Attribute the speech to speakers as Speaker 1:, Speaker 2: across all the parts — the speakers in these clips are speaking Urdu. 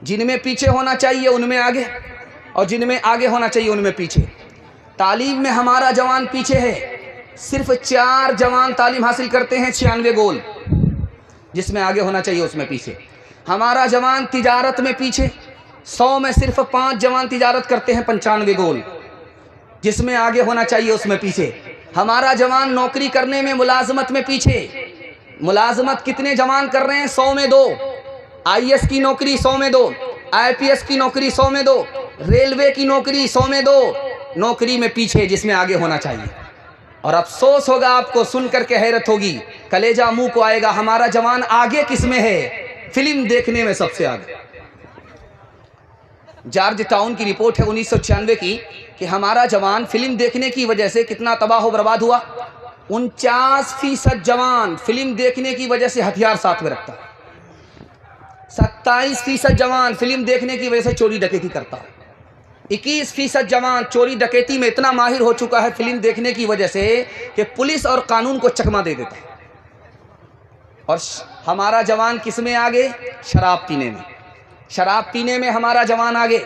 Speaker 1: جن میں پیچھے ہونا چاہیے ان میں آگے، اور جن میں آگے ہونا چاہیے ان میں پیچھے۔ تعلیم میں ہمارا جوان پیچھے ہے، صرف 4 جوان تعلیم حاصل کرتے ہیں 96 گول، جس میں آگے ہونا چاہیے اس میں پیچھے۔ ہمارا جوان تجارت میں پیچھے، 100 میں صرف 5 جوان تجارت کرتے ہیں 95 گول، جس میں آگے ہونا چاہیے اس میں پیچھے۔ ہمارا جوان نوکری کرنے میں ملازمت میں پیچھے، ملازمت کتنے جوان کر رہے ہیں؟ 100 میں 2، آئی ایس کی نوکری 100 میں 2، آئی پی ایس کی نوکری 100 میں 2، ریلوے کی نوکری 100 میں 2، نوکری میں پیچھے جس میں آگے ہونا چاہیے۔ اور افسوس ہوگا آپ کو سن کر کے، حیرت ہوگی، کلیجہ منہ کو آئے گا، ہمارا جوان آگے کس میں ہے؟ فلم دیکھنے میں سب سے آگے۔ جارج ٹاؤن کی رپورٹ ہے 1996 کی کہ ہمارا جوان فلم دیکھنے کی وجہ سے کتنا تباہ و برباد ہوا۔ 49% جوان فلم دیکھنے کی وجہ سے ہتھیار ساتھ میں رکھتا ہے، 27% جوان فلم دیکھنے کی وجہ سے چوری ڈکیتی کرتا ہے، 21% جوان چوری ڈکیتی میں اتنا ماہر ہو چکا ہے فلم دیکھنے کی وجہ سے کہ پولیس اور قانون کو چکما دے دیتا ہے۔ اور ہمارا جوان کس میں آگے؟ شراب پینے میں، شراب پینے میں ہمارا جوان آگے۔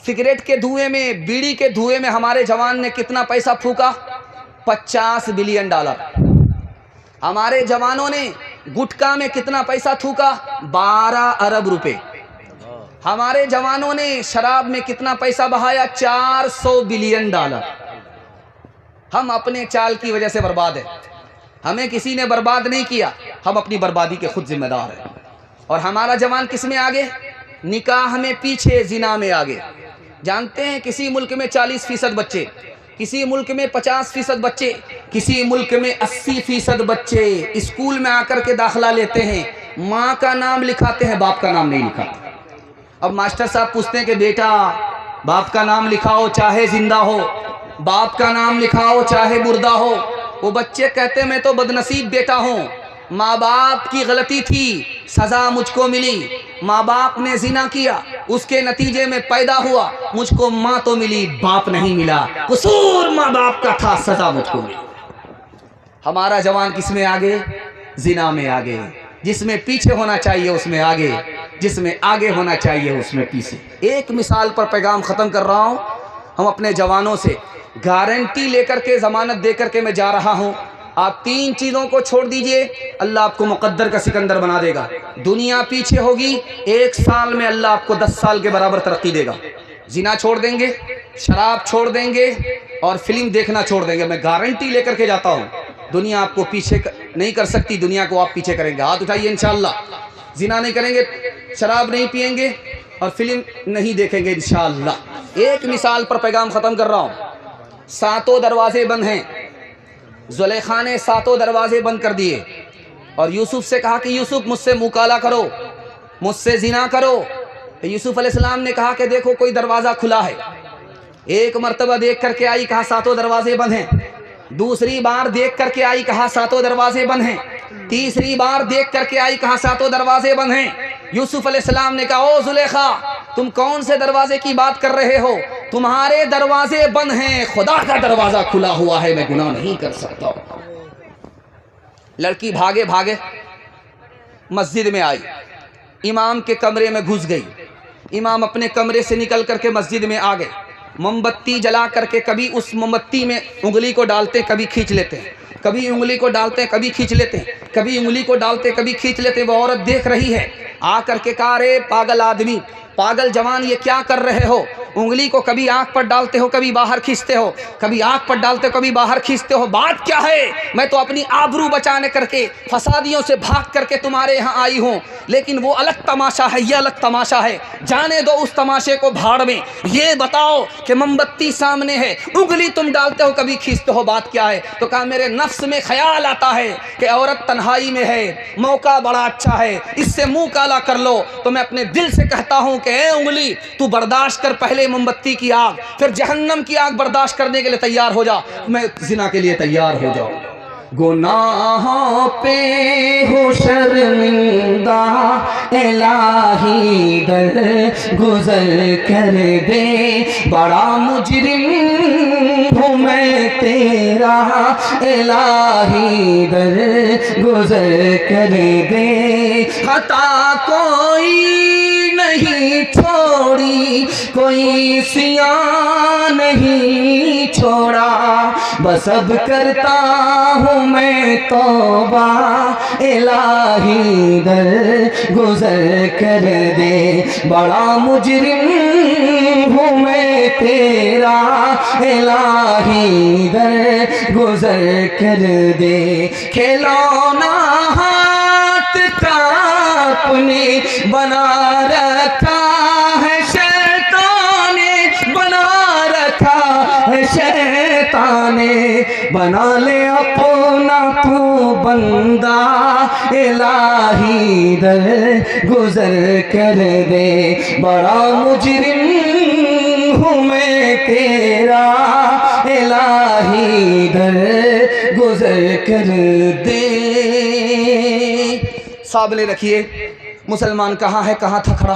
Speaker 1: سگریٹ کے دھوئیں میں، بیڑی کے دھوئیں میں ہمارے جوان نے کتنا پیسہ پھونکا؟ $50 بلین۔ ہمارے جوانوں نے گٹکا میں کتنا پیسہ تھوکا؟ 12 ارب روپے۔ ہمارے جوانوں نے شراب میں کتنا پیسہ بہایا؟ $400 بلین۔ ہم اپنے چال کی وجہ سے برباد ہیں، ہمیں کسی نے برباد نہیں کیا، ہم اپنی بربادی کے خود ذمہ دار ہیں۔ اور ہمارا جوان کس میں آگے؟ نکاح میں پیچھے، زنا میں آگے۔ جانتے ہیں کسی ملک میں 40% بچے، کسی ملک میں 50% بچے، کسی ملک میں 80% بچے اسکول میں آ کر کے داخلہ لیتے ہیں، ماں کا نام لکھاتے ہیں، باپ کا نام نہیں لکھاتے۔ اب ماسٹر صاحب پوچھتے ہیں کہ بیٹا باپ کا نام لکھاؤ چاہے زندہ ہو، باپ کا نام لکھاؤ چاہے مردہ ہو۔ وہ بچے کہتے ہیں میں تو بدنصیب بیٹا ہوں، ماں باپ کی غلطی تھی، سزا مجھ کو ملی، ماں باپ نے زنا کیا، اس کے نتیجے میں پیدا ہوا، مجھ کو ماں تو ملی، باپ نہیں ملا، قصور ماں باپ کا تھا، سزا مجھ کو ملی۔ ہمارا جوان کس میں آگے؟ زنا میں آگے۔ جس میں پیچھے ہونا چاہیے اس میں آگے، جس میں آگے ہونا چاہیے اس میں پیچھے۔ ایک مثال پر پیغام ختم کر رہا ہوں، ہم اپنے جوانوں سے گارنٹی لے کر کے، ضمانت دے کر کے میں جا رہا ہوں، آپ 3 چیزوں کو چھوڑ دیجئے، اللہ آپ کو مقدر کا سکندر بنا دے گا۔ دنیا پیچھے ہوگی، 1 سال میں اللہ آپ کو 10 سال کے برابر ترقی دے گا۔ زنا چھوڑ دیں گے، شراب چھوڑ دیں گے، اور فلم دیکھنا چھوڑ دیں گے، میں گارنٹی لے کر کے جاتا ہوں، دنیا آپ کو پیچھے نہیں کر سکتی، دنیا کو آپ پیچھے کریں گے۔ ہاتھ اٹھائیے انشاءاللہ۔ زنا نہیں کریں گے، شراب نہیں پئیں گے، اور فلم نہیں دیکھیں گے انشاءاللہ۔ ایک مثال پر پیغام ختم کر رہا ہوں، 7 دروازے بند ہیں، زلیخا نے 7 دروازے بند کر دیے، اور یوسف سے کہا کہ یوسف مجھ سے منہ کالا کرو، مجھ سے زنا کرو۔ یوسف علیہ السلام نے کہا کہ دیکھو کوئی دروازہ کھلا ہے۔ ایک مرتبہ دیکھ کر کے آئی، کہا 7 دروازے بند ہیں۔ دوسری بار دیکھ کر کے آئی، کہا 7 دروازے بند ہیں۔ تیسری بار دیکھ کر کے آئی، کہا 7 دروازے بند ہیں۔ یوسف علیہ السلام نے کہا او زلیخا تم کون سے دروازے کی بات کر رہے ہو؟ تمہارے دروازے بند ہیں، خدا کا دروازہ کھلا ہوا ہے، میں گناہ نہیں کر سکتا۔ لڑکی بھاگے بھاگے مسجد میں آئی، امام کے کمرے میں گھس گئی۔ امام اپنے کمرے سے نکل کر کے مسجد میں آ گئے، موم بتی جلا کر کے کبھی اس موم بتی میں انگلی کو ڈالتے کبھی کھینچ لیتے ہیں، کبھی انگلی کو ڈالتے کبھی کھینچ لیتے ہیں، کبھی انگلی کو ڈالتے کبھی کھینچ لیتے۔ وہ عورت دیکھ رہی ہے، آ کر کے کہا رے پاگل آدمی، پاگل جوان، یہ کیا کر رہے ہو؟ انگلی کو کبھی آنکھ پر ڈالتے ہو کبھی باہر کھینچتے ہو، کبھی آنکھ پر ڈالتے ہو کبھی باہر کھینچتے ہو، بات کیا ہے؟ میں تو اپنی آبرو بچانے کر کے، فسادیوں سے بھاگ کر کے تمہارے یہاں آئی ہوں، لیکن وہ الگ تماشا ہے، یہ الگ تماشا ہے، جانے دو اس تماشے کو بھاڑ میں۔ یہ بتاؤ کہ موم بتی سامنے ہے، انگلی تم ڈالتے ہو کبھی کھینچتے ہو، بات کیا ہے؟ تو کہا میرے نفس میں خیال آتا ہے کہ عورت تنہائی میں ہے، موقع بڑا اچھا ہے، اس سے منہ کالا کر لو، تو میں اپنے دل سے کہتا ہوں کہ اے انگلی تو برداشت کر، پہلے موم بتی کی آگ پھر جہنم کی آگ برداشت کرنے کے لیے تیار ہو جا، میں زنا کے لیے تیار ہو جاؤں۔ گناہوں پہ ہو شرمندہ الہی در گزر کر دے، بڑا مجرم ہوں میں تیرا الہی در گزر کر دے، خطا کوئی کوئی سیاہ نہیں چھوڑا، بس اب کرتا ہوں میں توبہ، الہی در گزر کر دے، بڑا مجرم ہوں میں تیرا، الہی در گزر کر دے۔ کھلونا ہاتھ کا اپنے بنا رکھا ہے شیطان نے، بنا رکھا ہے شیطان نے، بنا لے اپنا تو بندہ، الہی در گزر کر دے، بڑا مجرم ہوں میں تیرا، الہی در گزر کر دے۔ سامنے رکھیے مسلمان کہاں ہے، کہاں تھا کھڑا،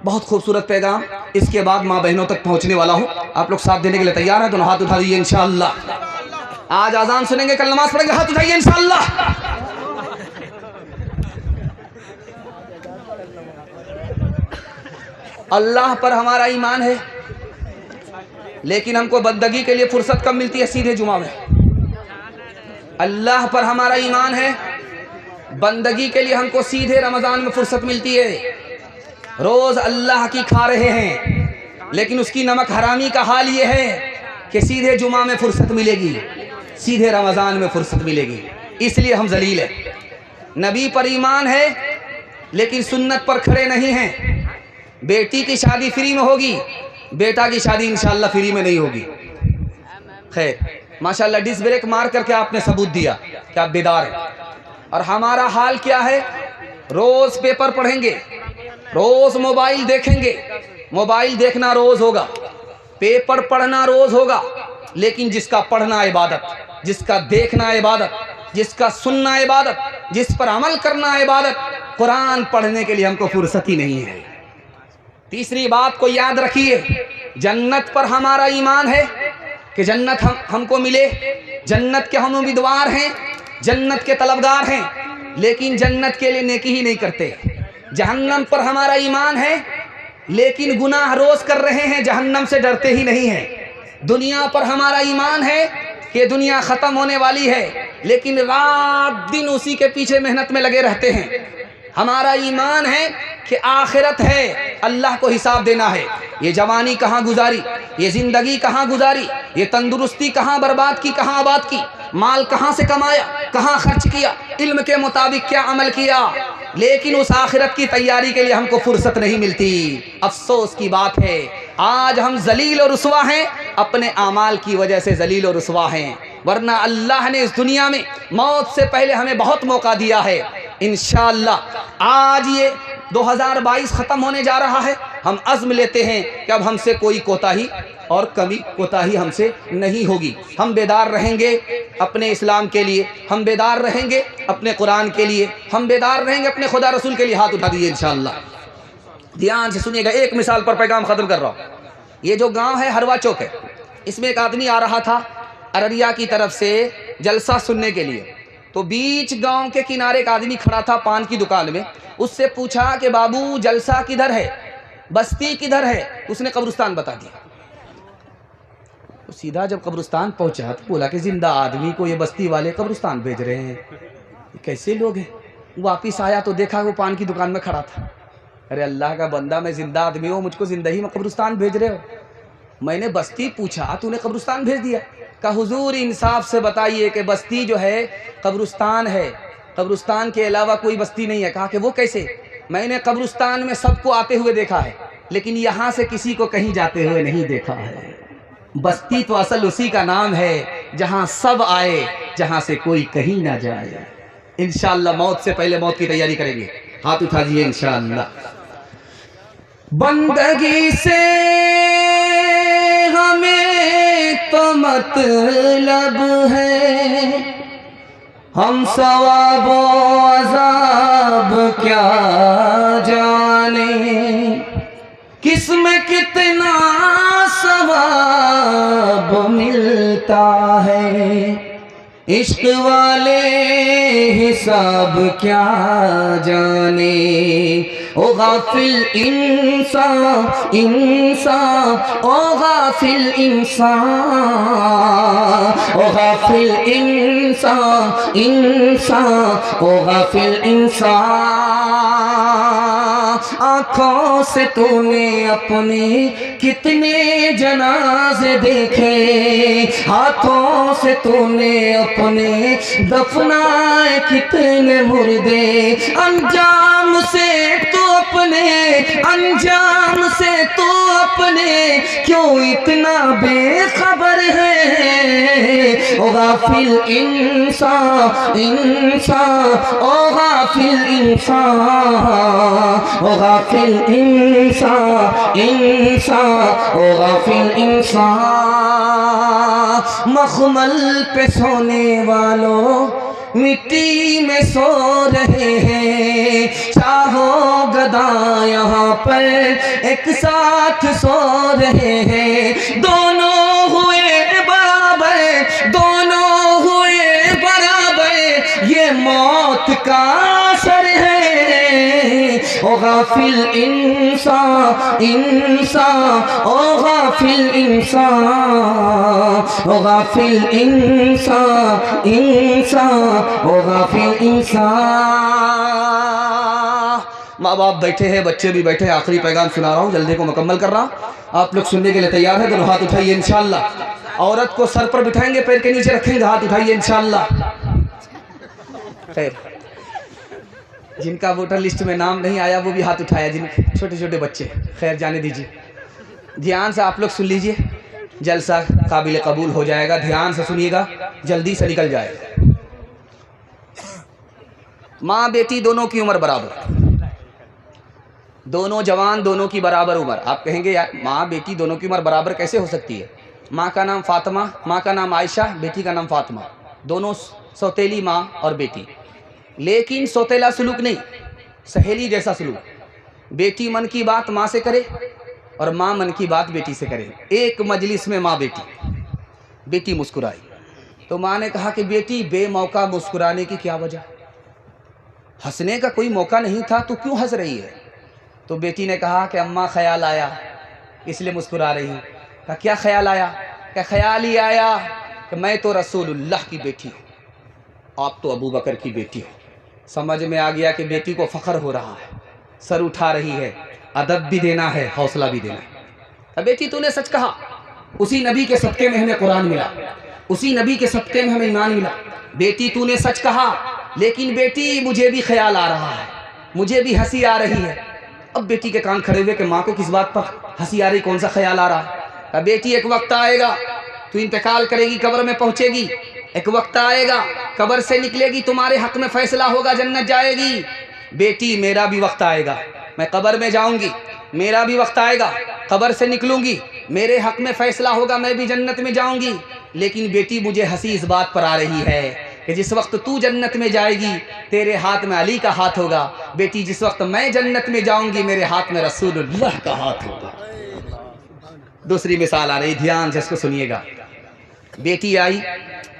Speaker 1: بہت خوبصورت پیغام اس کے بعد ماں بہنوں تک پہنچنے والا ہوں۔ آپ لوگ ساتھ دینے کے لیے تیار ہیں؟ دونوں ہاتھ اٹھا دیجیے انشاءاللہ۔ آج اذان سنیں گے، کل نماز پڑھیں گے، ہاتھ اٹھائیے انشاءاللہ۔ اللہ پر ہمارا ایمان ہے، لیکن ہم کو بندگی کے لیے فرصت کم ملتی ہے سیدھے جمعہ میں۔ اللہ پر ہمارا ایمان ہے، بندگی کے لیے ہم کو سیدھے رمضان میں فرصت ملتی ہے۔ روز اللہ کی کھا رہے ہیں، لیکن اس کی نمک حرامی کا حال یہ ہے کہ سیدھے جمعہ میں فرصت ملے گی، سیدھے رمضان میں فرصت ملے گی، اس لیے ہم ذلیل ہیں۔ نبی پر ایمان ہے لیکن سنت پر کھڑے نہیں ہیں۔ بیٹی کی شادی فری میں ہوگی، بیٹا کی شادی انشاءاللہ فری میں نہیں ہوگی۔ خیر ماشاءاللہ ڈس بریک مار کر کے آپ نے ثبوت دیا کہ آپ بیدار ہیں۔ اور ہمارا حال کیا ہے؟ روز پیپر پڑھیں گے، روز موبائل دیکھیں گے، موبائل دیکھنا روز ہوگا، پیپر پڑھنا روز ہوگا، لیکن جس کا پڑھنا عبادت، جس کا دیکھنا عبادت، جس کا سننا عبادت، جس پر عمل کرنا عبادت، قرآن پڑھنے کے لیے ہم کو فرصت ہی نہیں ہے۔ تیسری بات کو یاد رکھیے، جنت پر ہمارا ایمان ہے کہ جنت ہم کو ملے، جنت کے ہم امیدوار ہیں، جنت کے طلبگار ہیں، لیکن جنت کے لیے نیکی ہی نہیں کرتے۔ جہنم پر ہمارا ایمان ہے لیکن گناہ روز کر رہے ہیں، جہنم سے ڈرتے ہی نہیں ہیں۔ دنیا پر ہمارا ایمان ہے کہ دنیا ختم ہونے والی ہے، لیکن رات دن اسی کے پیچھے محنت میں لگے رہتے ہیں۔ ہمارا ایمان ہے کہ آخرت ہے، اللہ کو حساب دینا ہے۔ یہ جوانی کہاں گزاری، یہ زندگی کہاں گزاری، یہ تندرستی کہاں برباد کی، کہاں آباد کی، مال کہاں سے کمایا، کہاں خرچ کیا، علم کے مطابق کیا عمل کیا، لیکن اس آخرت کی تیاری کے لیے ہم کو فرصت نہیں ملتی۔ افسوس کی بات ہے آج ہم ذلیل و رسوا ہیں، اپنے اعمال کی وجہ سے ذلیل و رسوا ہیں، ورنہ اللہ نے اس دنیا میں موت سے پہلے ہمیں بہت موقع دیا ہے۔ انشاءاللہ آج یہ 2022 ختم ہونے جا رہا ہے، ہم عزم لیتے ہیں کہ اب ہم سے کوئی کوتاہی اور کمی کوتاہی ہم سے نہیں ہوگی۔ ہم بیدار رہیں گے اپنے اسلام کے لیے، ہم بیدار رہیں گے اپنے قرآن کے لیے، ہم بیدار رہیں گے اپنے خدا رسول کے لیے۔ ہاتھ اٹھا دیجیے انشاءاللہ۔ دھیان سے سنیے گا، ایک مثال پر پیغام ختم کر رہا ہوں۔ یہ جو گاؤں ہے ہروا چوک ہے، اس میں ایک آدمی آ رہا تھا ارریا کی طرف سے جلسہ سننے کے لیے، تو بیچ گاؤں کے کنارے ایک آدمی کھڑا تھا پان کی دکان میں۔ اس سے پوچھا کہ بابو جلسہ کدھر ہے، بستی کدھر ہے؟ اس نے قبرستان بتا دیا۔ سیدھا جب قبرستان پہنچا تو بولا کہ زندہ آدمی کو یہ بستی والے قبرستان بھیج رہے ہیں، یہ کیسے لوگ ہیں؟ واپس آیا تو دیکھا وہ پان کی دکان میں کھڑا تھا۔ ارے اللہ کا بندہ، میں زندہ آدمی ہوں، مجھ کو زندگی میں قبرستان بھیج رہے ہو؟ میں نے بستی پوچھا تو نے قبرستان بھیج دیا۔ کہا حضور انصاف سے بتائیے کہ بستی جو ہے قبرستان ہے، قبرستان کے علاوہ کوئی بستی نہیں ہے۔ کہا کہ وہ کیسے؟ میں نے قبرستان میں سب کو آتے ہوئے دیکھا ہے، لیکن یہاں سے کسی کو کہیں جاتے ہوئے نہیں دیکھا ہے۔ بستی تو اصل اسی کا نام ہے جہاں سب آئے، جہاں سے کوئی کہیں نہ جائے۔ انشاءاللہ موت سے پہلے موت کی تیاری کریں گے۔ ہاتھ اٹھا دیجیے انشاءاللہ۔ بندگی سے ہمیں تو مطلب ہے، ہم ثواب و عذاب کیا جانے، کس میں کتنا ثواب ملتا ہے، عشق والے حساب کیا جانے، او غافل انسان انسان او غافل انسان او غافل انسان انسان او غافل انسان آنکھوں سے تو نے اپنے کتنے جنازے دیکھے ہاتھوں سے تو نے اپنے دفنائے کتنے مردے انجام سے تو اپنے انجام سے تو اپنے کیوں اتنا بے خبر ہے او غافل انسان انسان او غافل انسان او غافل انسان انسان او غافل انسان مخمل پہ سونے والوں مٹی میں سو رہے ہیں چاہو گدا یہاں پر ایک ساتھ سو رہے ہیں دونوں ہوئے برابر دونوں ہوئے برابر یہ موت کا اثر ہے او غافل انسان انسان او غافل انسان او غافل انسان انسان او غافل انسان ماں باپ بیٹھے ہیں بچے بھی بیٹھے ہیں آخری پیغام سنا رہا ہوں جلدی کو مکمل کر رہا ہوں آپ لوگ سننے کے لیے تیار ہیں دونوں ہاتھ اٹھائیے انشاءاللہ عورت کو سر پر بٹھائیں گے پیر کے نیچے رکھیں گے ہاتھ اٹھائیے انشاءاللہ خیر جن کا ووٹر لسٹ میں نام نہیں آیا وہ بھی ہاتھ اٹھایا جن چھوٹے چھوٹے بچے خیر جانے دیجیے دھیان سے آپ لوگ سن لیجئے جلسہ قابل قبول ہو جائے گا دھیان سے سنیے گا جلدی سے نکل جائے گا ماں بیٹی دونوں کی عمر برابر دونوں جوان دونوں کی برابر عمر آپ کہیں گے یار ماں بیٹی دونوں کی عمر برابر کیسے ہو سکتی ہے ماں کا نام فاطمہ ماں کا نام عائشہ بیٹی کا نام فاطمہ دونوں سوتیلی ماں اور بیٹی لیکن سوتیلا سلوک نہیں سہیلی جیسا سلوک بیٹی من کی بات ماں سے کرے اور ماں من کی بات بیٹی سے کرے ایک مجلس میں ماں بیٹی مسکرائی تو ماں نے کہا کہ بیٹی بے موقع مسکرانے کی کیا وجہ ہنسنے کا کوئی موقع نہیں تھا تو کیوں ہنس رہی ہے تو بیٹی نے کہا کہ اماں خیال آیا اس لیے مسکرا رہی ہوں کہا کیا خیال آیا کہ خیال ہی آیا کہ میں تو رسول اللہ کی بیٹی ہوں آپ تو ابو بکر کی بیٹی ہو سمجھ میں آ گیا کہ بیٹی کو فخر ہو رہا ہے سر اٹھا رہی ہے ادب بھی دینا ہے حوصلہ بھی دینا ہے بیٹی تو نے سچ کہا اسی نبی کے صدقے میں ہمیں قرآن ملا اسی نبی کے صدقے میں ہمیں ایمان ملا بیٹی تو نے سچ کہا لیکن بیٹی مجھے بھی خیال آ رہا ہے مجھے بھی ہنسی آ رہی ہے اب بیٹی کے کان کھڑے ہوئے کہ ماں کو کس بات پر ہنسی آ رہی کون سا خیال آ رہا ہے بیٹی ایک وقت آئے گا تو انتقال کرے گی قبر میں پہنچے گی ایک وقت آئے گا قبر سے نکلے گی تمہارے حق میں فیصلہ ہوگا جنت جائے گی بیٹی میرا بھی وقت آئے گا میں قبر میں جاؤں گی میرا بھی وقت آئے گا قبر سے نکلوں گی میرے حق میں فیصلہ ہوگا میں بھی جنت میں جاؤں گی لیکن بیٹی مجھے ہنسی اس بات پر آ رہی ہے کہ جس وقت تو جنت میں جائے گی تیرے ہاتھ میں علی کا ہاتھ ہوگا بیٹی جس وقت میں جنت میں جاؤں گی میرے ہاتھ میں رسول اللہ کا ہاتھ ہوگا دوسری مثال آ رہی دھیان سے اس کو سنیے گا بیٹی آئی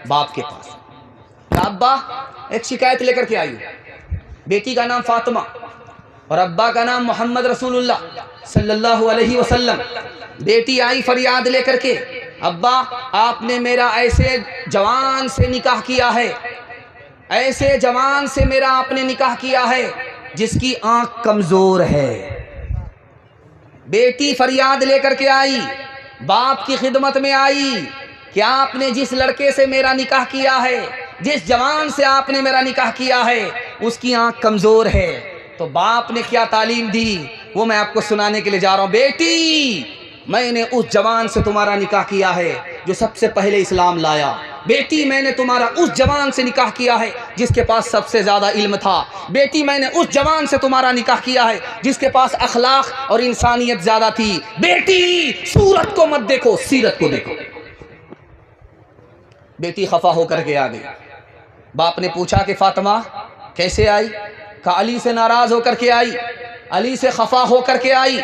Speaker 1: باپ کے پاس ابا ایک شکایت لے کر کے آئی بیٹی کا نام فاطمہ اور ابا کا نام محمد رسول اللہ صلی اللہ علیہ وسلم بیٹی آئی فریاد لے کر کے ابا آپ نے میرا ایسے جوان سے نکاح کیا ہے ایسے جوان سے میرا آپ نے نکاح کیا ہے جس کی آنکھ کمزور ہے بیٹی فریاد لے کر کے آئی باپ کی خدمت میں آئی کہ آپ نے جس لڑکے سے میرا نکاح کیا ہے جس جوان سے آپ نے میرا نکاح کیا ہے اس کی آنکھ کمزور ہے تو باپ نے کیا تعلیم دی وہ میں آپ کو سنانے کے لیے جا رہا ہوں بیٹی میں نے اس جوان سے تمہارا نکاح کیا ہے جو سب سے پہلے اسلام لایا بیٹی میں نے تمہارا اس جوان سے نکاح کیا ہے جس کے پاس سب سے زیادہ علم تھا بیٹی میں نے اس جوان سے تمہارا نکاح کیا ہے جس کے پاس اخلاق اور انسانیت زیادہ تھی بیٹی صورت کو مت دیکھو سیرت کو دیکھو بیٹی خفا ہو کر کے آ گئی باپ نے پوچھا کہ فاطمہ کیسے آئی؟ کہا علی سے ناراض ہو کر کے آئی علی سے خفا ہو کر کے آئی